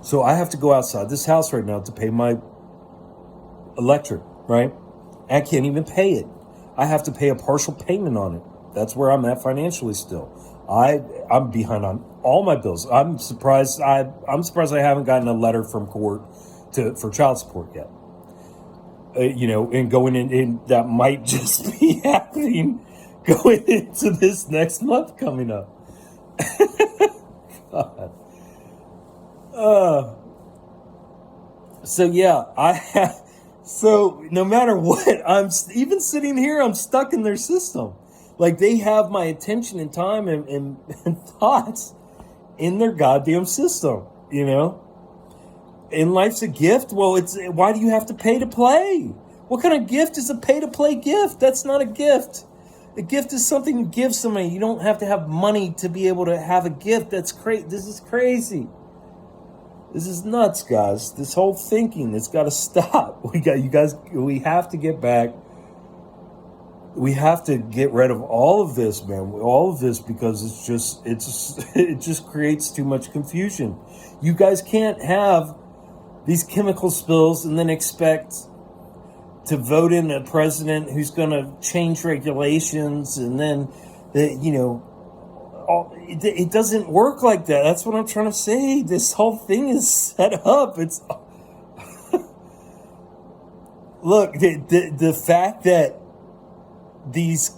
So I have to go outside this house right now to pay my electric, right? I can't even pay it. I have to pay a partial payment on it. That's where I'm at financially still. I'm behind on all my bills. I'm surprised I haven't gotten a letter from court for child support yet. And going in that might just be happening going into this next month coming up. God. So yeah, so no matter what, I'm even sitting here, I'm stuck in their system. Like, they have my attention and time and thoughts in their goddamn system, And life's a gift. Well, why do you have to pay to play? What kind of gift is a pay-to-play gift? That's not a gift. A gift is something you give somebody. You don't have to have money to be able to have a gift. That's crazy. This is crazy. This is nuts, guys. This whole thinking, it's got to stop. We have to get back. We have to get rid of all of this, man. All of this, because it just creates too much confusion. You guys can't have these chemical spills and then expect to vote in a president who's going to change regulations, and then, it doesn't work like that. That's what I'm trying to say. This whole thing is set up. It's look, the fact that these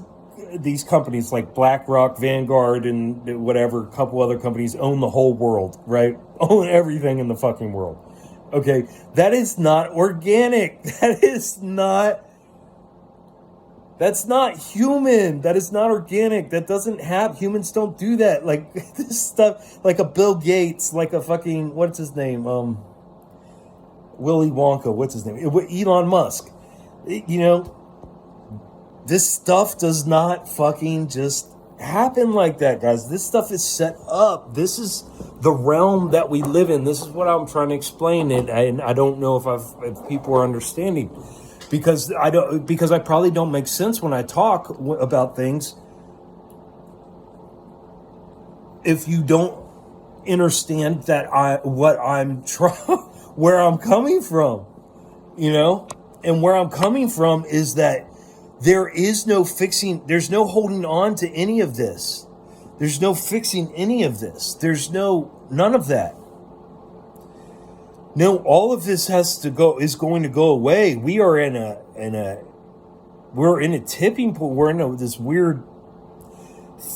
companies like BlackRock, Vanguard, and whatever, a couple other companies own the whole world, right? Own everything in the fucking world. Okay, that is not organic. That's not human. That is not organic. That doesn't have, humans don't do that. Like, this stuff, like a Bill Gates, like a fucking, what's his name? Willy Wonka, what's his name? Elon Musk. This stuff does not fucking just happen like that, guys. This stuff is set up. This is the realm that we live in. This is what I'm trying to explain, and I don't know if people are understanding, because I probably don't make sense when I talk about things. If you don't understand that where I'm coming from, and where I'm coming from is that there is no fixing, there's no holding on to any of this. There's no fixing any of this. There's none of that. No, all of this is going to go away. We are we're in a tipping point. We're in this weird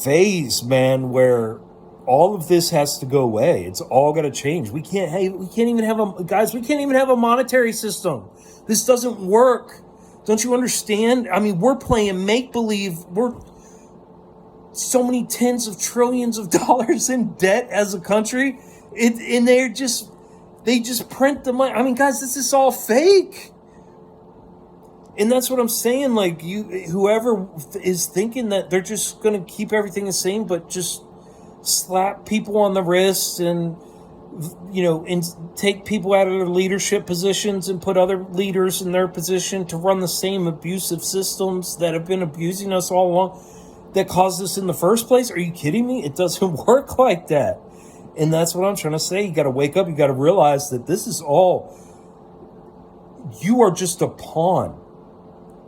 phase, man, where all of this has to go away. It's all got to change. We can't even have a monetary system. This doesn't work. Don't you understand? I mean, we're playing make-believe. We're so many tens of trillions of dollars in debt as a country. And they just print the money. I mean, guys, this is all fake. And that's what I'm saying. Like, whoever is thinking that they're just going to keep everything the same, but just slap people on the wrist and take people out of their leadership positions and put other leaders in their position to run the same abusive systems that have been abusing us all along, that caused us in the first place. Are you kidding me? It doesn't work like that. And that's what I'm trying to say. You got to wake up. You got to realize that this is all, you are just a pawn.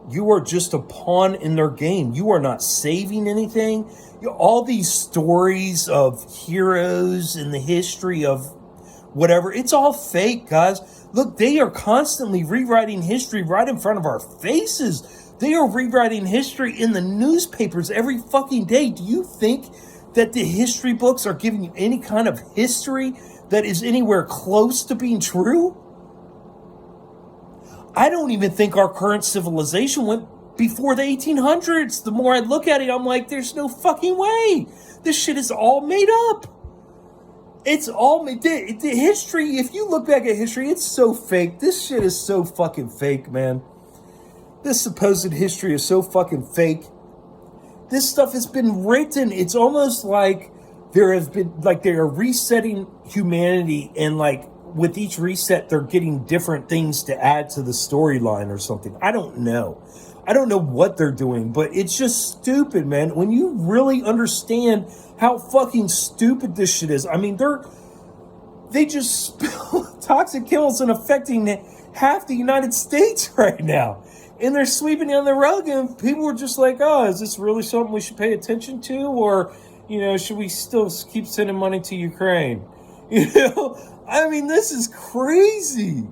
You are just a pawn in their game. You are not saving anything. All these stories of heroes in the history of whatever, it's all fake, guys. Look, they are constantly rewriting history right in front of our faces. They are rewriting history in the newspapers every fucking day. Do you think that the history books are giving you any kind of history that is anywhere close to being true? I don't even think our current civilization went before the 1800s. The more I look at it, I'm like, there's no fucking way. This shit is all made up. It's all made. The history, if you look back at history, it's so fake. This shit is so fucking fake, man. This supposed history is so fucking fake. This stuff has been written. It's almost like they are resetting humanity, and like with each reset, they're getting different things to add to the storyline or something. I don't know. I don't know what they're doing, but it's just stupid, man. When you really understand how fucking stupid this shit is, I mean, they're they just spill toxic chemicals and affecting half the United States right now. And they're sweeping it on the rug, and people were just like, oh, is this really something we should pay attention to? Or, should we still keep sending money to Ukraine? I mean, this is crazy.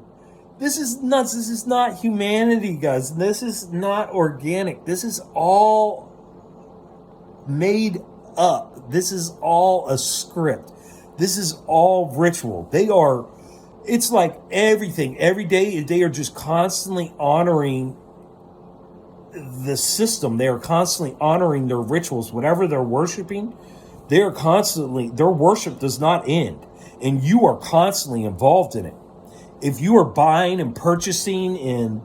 This is nuts. This is not humanity, guys. This is not organic. This is all made up. This is all a script. This is all ritual. It's like everything. Every day, they are just constantly honoring the system. They are constantly honoring their rituals. Whatever they're worshiping, their worship does not end. And you are constantly involved in it. If you are buying and purchasing and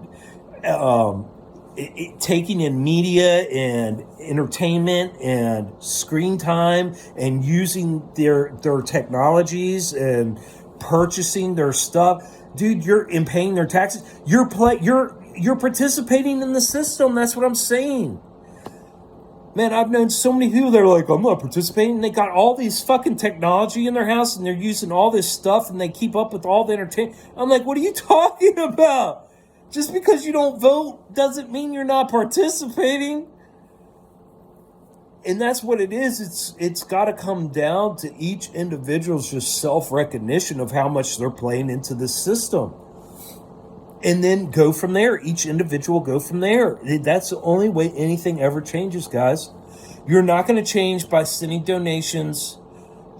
taking in media and entertainment and screen time and using their technologies and purchasing their stuff, dude, and paying their taxes, you're participating in the system. That's what I'm saying. Man, I've known so many people that are like, I'm not participating. And they got all these fucking technology in their house and they're using all this stuff and they keep up with all the entertainment. I'm like, what are you talking about? Just because you don't vote doesn't mean you're not participating. And that's what it is. It's got to come down to each individual's just self-recognition of how much they're playing into the system. And then go from there. Each individual go from there. That's the only way anything ever changes, guys. You're not going to change by sending donations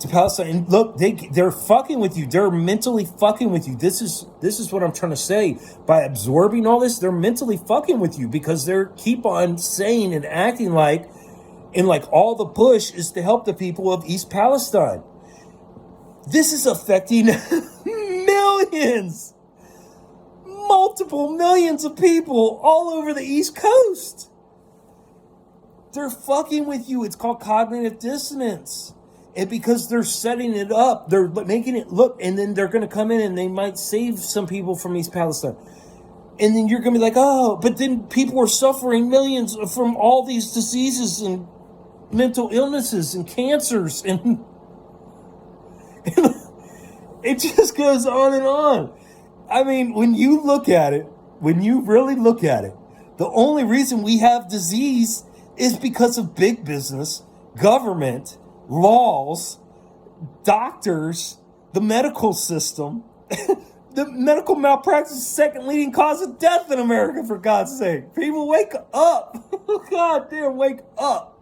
to Palestine. And look, they're fucking with you. They're mentally fucking with you. This is what I'm trying to say. By absorbing all this, they're mentally fucking with you because they keep on saying and acting like, and like all the push is to help the people of East Palestine. This is affecting millions. Multiple millions of people all over the East Coast. They're fucking with you. It's called cognitive dissonance. And because they're setting it up, they're making it look, and then they're going to come in and they might save some people from East Palestine. And then you're going to be like, oh, but then people are suffering millions from all these diseases and mental illnesses and cancers. And it just goes on and on. I mean, when you really look at it, the only reason we have disease is because of big business, government, laws, doctors, the medical system. The medical malpractice is the second leading cause of death in America, for God's sake. People, wake up. God damn, wake up.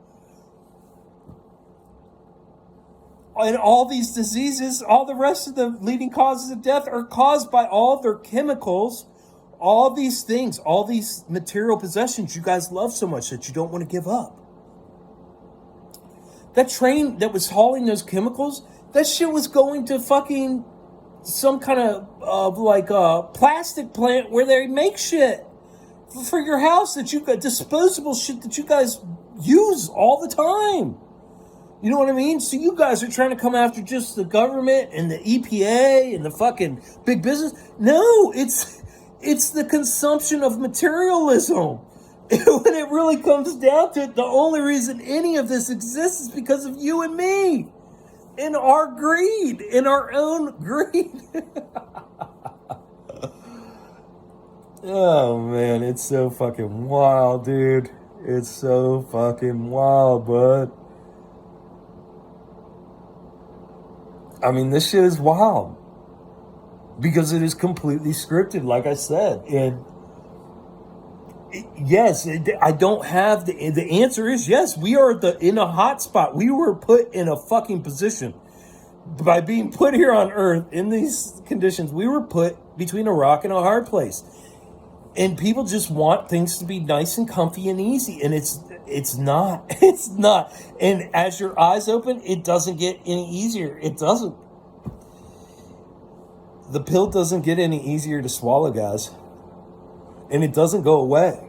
And all these diseases, all the rest of the leading causes of death are caused by all their chemicals, all these things, all these material possessions you guys love so much that you don't want to give up. That train that was hauling those chemicals, that shit was going to fucking some kind of plastic plant where they make shit for your house that you got, disposable shit that you guys use all the time. You know what I mean? So you guys are trying to come after just the government and the EPA and the fucking big business. No, it's the consumption of materialism. When it really comes down to it, the only reason any of this exists is because of you and me. In our greed. In our own greed. Oh, man. It's so fucking wild, dude. It's so fucking wild, bud. I mean, this shit is wild. Because it is completely scripted, like I said. And yes, I don't have the answer is yes, we are in a hot spot. We were put in a fucking position. By being put here on earth in these conditions, we were put between a rock and a hard place. And people just want things to be nice and comfy and easy. And it's not. It's not. And as your eyes open, it doesn't get any easier. It doesn't. The pill doesn't get any easier to swallow, guys. And it doesn't go away.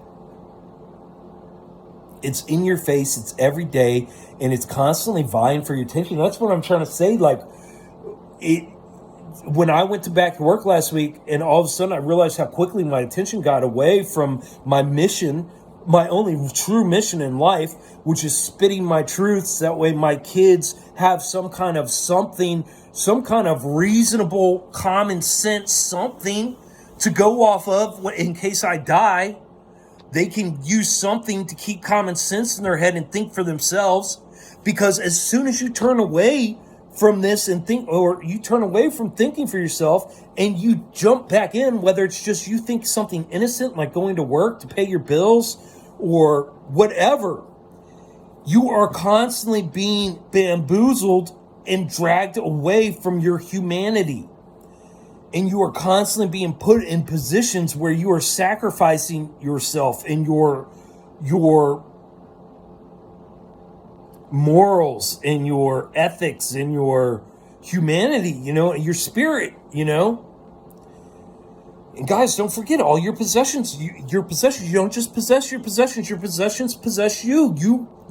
It's in your face. It's every day. And it's constantly vying for your attention. That's what I'm trying to say. Like, when I went back to work last week and all of a sudden I realized how quickly my attention got away from my mission my only true mission in life, which is spitting my truths. That way my kids have some kind of something, some kind of reasonable common sense, something to go off of in case I die. They can use something to keep common sense in their head and think for themselves. Because as soon as you turn away from this and think, or you turn away from thinking for yourself and you jump back in, whether it's just you think something innocent like going to work to pay your bills or whatever, you are constantly being bamboozled and dragged away from your humanity. And you are constantly being put in positions where you are sacrificing yourself and your morals and your ethics and your humanity, your spirit, And guys, don't forget all your possessions. Your possessions. You don't just possess your possessions. Your possessions possess you.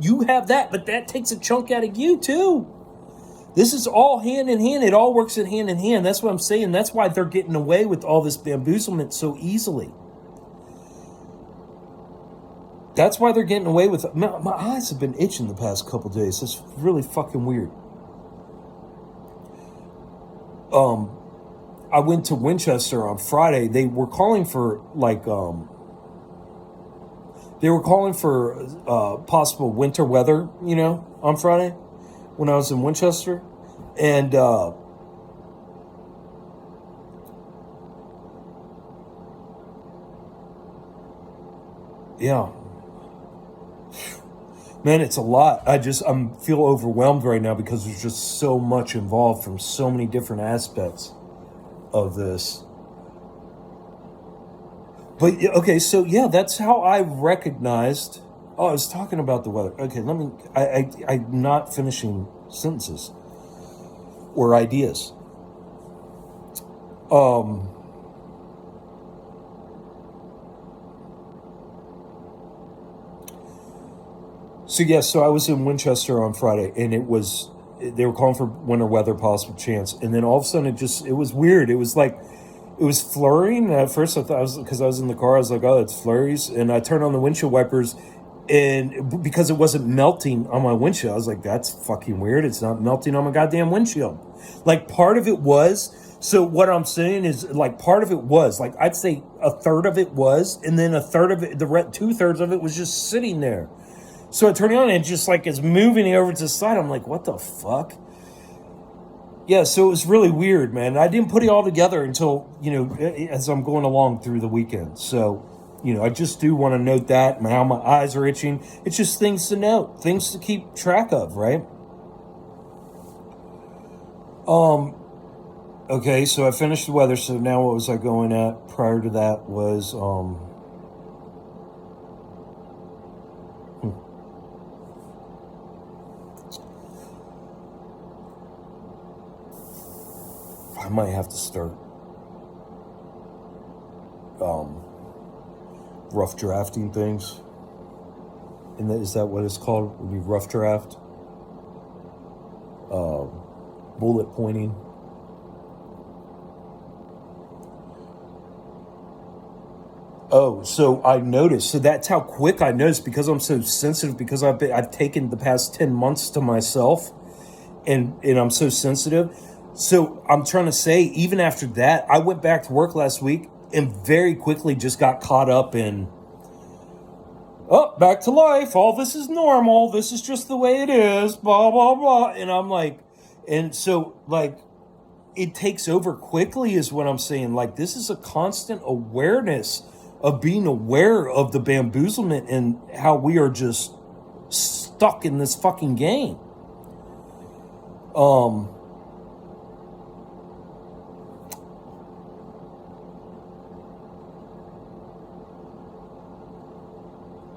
You have that, but that takes a chunk out of you too. This is all hand in hand. It all works in hand. That's what I'm saying. That's why they're getting away with all this bamboozlement so easily. That's why they're getting away with it. My eyes have been itching the past couple days. It's really fucking weird. I went to Winchester on Friday. They were calling for possible winter weather, on Friday when I was in Winchester. And yeah. Man, it's a lot. I feel overwhelmed right now because there's just so much involved from so many different aspects of this. But okay, so yeah, that's how I recognized. Oh, I was talking about the weather. Okay, I'm not finishing sentences or ideas. So I was in Winchester on Friday, and they were calling for winter weather, possible chance, and then all of a sudden it was weird. It was like, it was flurrying, and at first I thought, because I was in the car, I was like, oh, it's flurries, and I turned on the windshield wipers, and because it wasn't melting on my windshield, I was like, that's fucking weird. It's not melting on my goddamn windshield. Like, part of it was, so what I'm saying is, like, part of it was, like, I'd say a third of it was, and then a third of it, 2/3 of it was just sitting there. So I turn it on and it just like is moving over to the side. I'm like, what the fuck? Yeah, so it was really weird, man. I didn't put it all together until, as I'm going along through the weekend. So, I just do want to note that and how my eyes are itching. It's just things to note, things to keep track of, right? Okay, so I finished the weather. So now what was I going at? Prior to that was, I might have to start rough drafting things. And is that what it's called? Would be rough draft? Bullet pointing. Oh, so I noticed. So that's how quick I noticed, because I'm so sensitive, because I've taken the past 10 months to myself, and I'm so sensitive. So I'm trying to say, even after that, I went back to work last week and very quickly just got caught up in, back to life. All this is normal. This is just the way it is, blah, blah, blah. And I'm like, and so like, it takes over quickly is what I'm saying. Like, this is a constant awareness of being aware of the bamboozlement and how we are just stuck in this fucking game.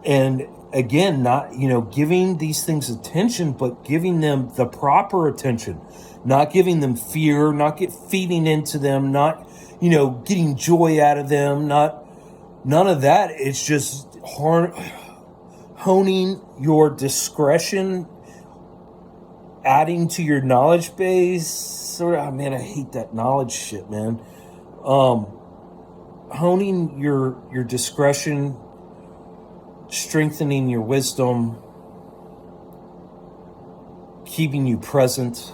And again, not, giving these things attention, but giving them the proper attention, not giving them fear, not feeding into them, not, getting joy out of them, none of that. It's just honing your discretion, adding to your knowledge base. Man, I hate that knowledge shit, man. Honing your discretion, strengthening your wisdom, keeping you present.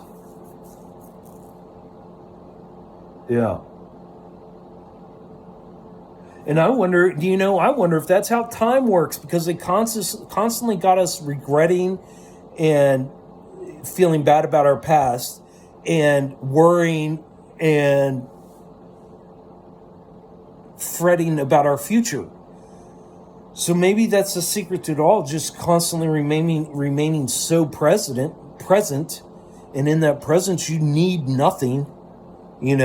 Yeah. And I wonder, I wonder if that's how time works, because they constantly got us regretting and feeling bad about our past and worrying and fretting about our future. So maybe that's the secret to it all, just constantly remaining so present, and in that presence you need nothing, and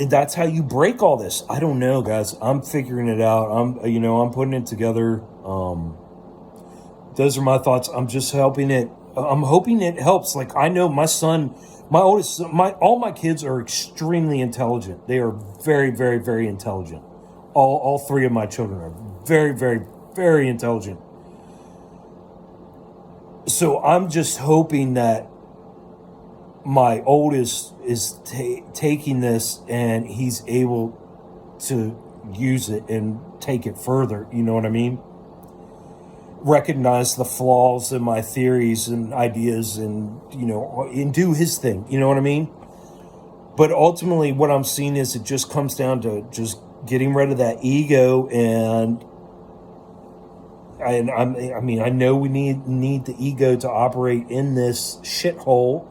that's how you break all this. I don't know, guys. I'm figuring it out. I'm putting it together. Those are my thoughts. I'm just helping it. I'm hoping it helps. Like, I know my son, my oldest, all my kids are extremely intelligent. They are very, very, very intelligent. All three of my children are very, very, very intelligent. So I'm just hoping that my oldest is taking this and he's able to use it and take it further. You know what I mean? Recognize the flaws in my theories and ideas, and and do his thing. You know what I mean? But ultimately, what I'm seeing is it just comes down to just getting rid of that ego, and I know we need the ego to operate in this shithole.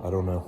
I don't know.